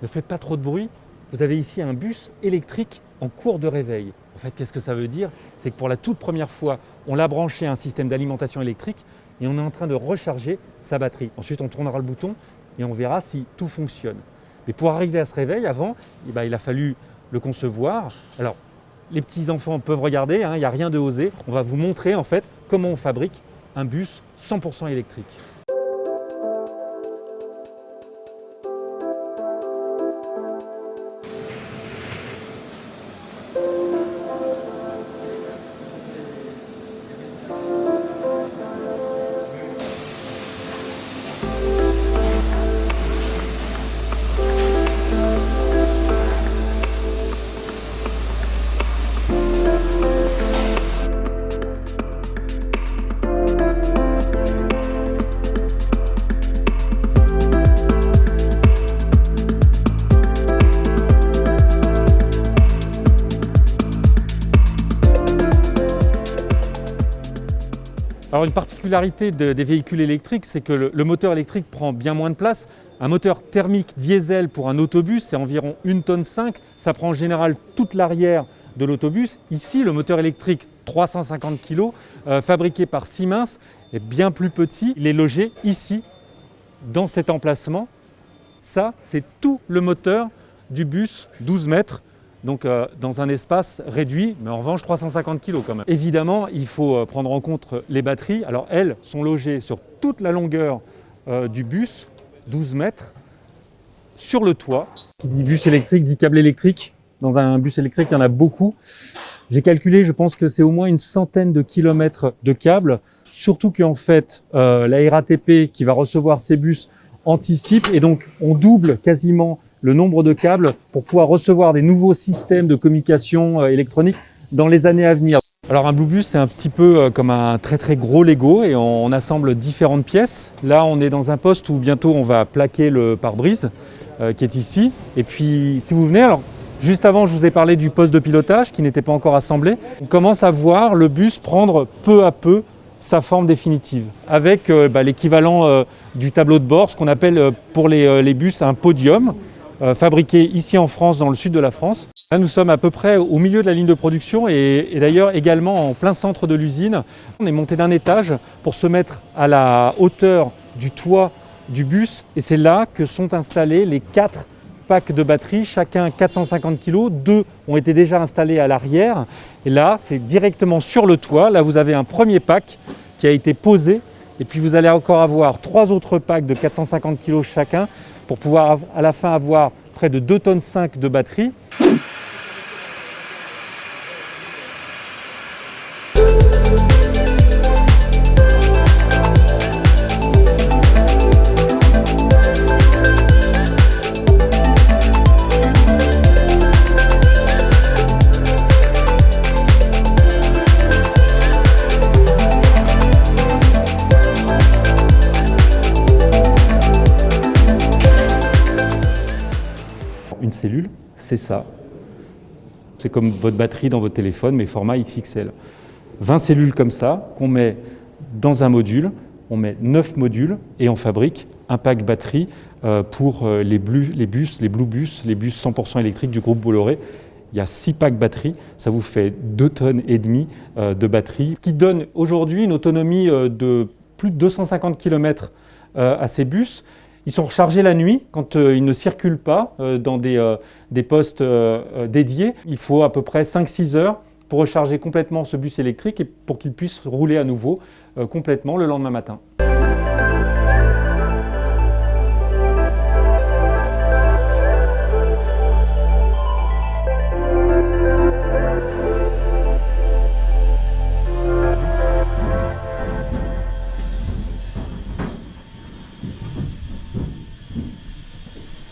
Ne faites pas trop de bruit. Vous avez ici un bus électrique en cours de réveil. En fait, qu'est-ce que ça veut dire? C'est que pour la toute première fois, on l'a branché à un système d'alimentation électrique et on est en train de recharger sa batterie. Ensuite, on tournera le bouton et on verra si tout fonctionne. Mais pour arriver à ce réveil, avant, il a fallu le concevoir. Alors, les petits-enfants peuvent regarder, il n'y a rien de osé. On va vous montrer en fait comment on fabrique un bus 100% électrique. Alors une particularité des véhicules électriques, c'est que le moteur électrique prend bien moins de place. Un moteur thermique diesel pour un autobus, c'est environ 1,5 tonne. Ça prend en général toute l'arrière de l'autobus. Ici, le moteur électrique 350 kg, fabriqué par Siemens, est bien plus petit. Il est logé ici, dans cet emplacement. Ça, c'est tout le moteur du bus 12 mètres. Donc dans un espace réduit, mais en revanche 350 kg quand même. Évidemment, il faut prendre en compte les batteries. Alors elles sont logées sur toute la longueur du bus, 12 mètres, sur le toit. Qui dit bus électrique, dit câble électrique. Dans un bus électrique, il y en a beaucoup. J'ai calculé, je pense que c'est au moins une centaine de kilomètres de câbles. Surtout qu'en fait, la RATP qui va recevoir ces bus anticipe et donc on double quasiment le nombre de câbles pour pouvoir recevoir des nouveaux systèmes de communication électronique dans les années à venir. Alors un Bluebus, c'est un petit peu comme un très gros Lego et on assemble différentes pièces. Là, on est dans un poste où bientôt on va plaquer le pare-brise qui est ici. Et puis, si vous venez, alors juste avant, je vous ai parlé du poste de pilotage qui n'était pas encore assemblé. On commence à voir le bus prendre peu à peu sa forme définitive, avec l'équivalent du tableau de bord, ce qu'on appelle pour les bus un podium, fabriqué ici en France, dans le sud de la France. Là, nous sommes à peu près au milieu de la ligne de production et d'ailleurs également en plein centre de l'usine. On est monté d'un étage pour se mettre à la hauteur du toit du bus et c'est là que sont installés les 4 packs de batterie, chacun 450 kg. 2 ont été déjà installés à l'arrière. Et là, c'est directement sur le toit. Là, vous avez un premier pack qui a été posé. Et puis, vous allez encore avoir 3 autres packs de 450 kg chacun pour pouvoir à la fin avoir près de 2,5 tonnes de batterie. Une cellule, c'est ça. C'est comme votre batterie dans votre téléphone, mais format XXL. 20 cellules comme ça, qu'on met dans un module. On met 9 modules et on fabrique un pack batterie pour les bus, les Bluebus, les bus 100% électriques du groupe Bolloré. Il y a 6 packs batterie, ça vous fait 2,5 tonnes de batterie, ce qui donne aujourd'hui une autonomie de plus de 250 km à ces bus. Ils sont rechargés la nuit quand ils ne circulent pas dans des postes dédiés. Il faut à peu près 5-6 heures pour recharger complètement ce bus électrique et pour qu'il puisse rouler à nouveau complètement le lendemain matin.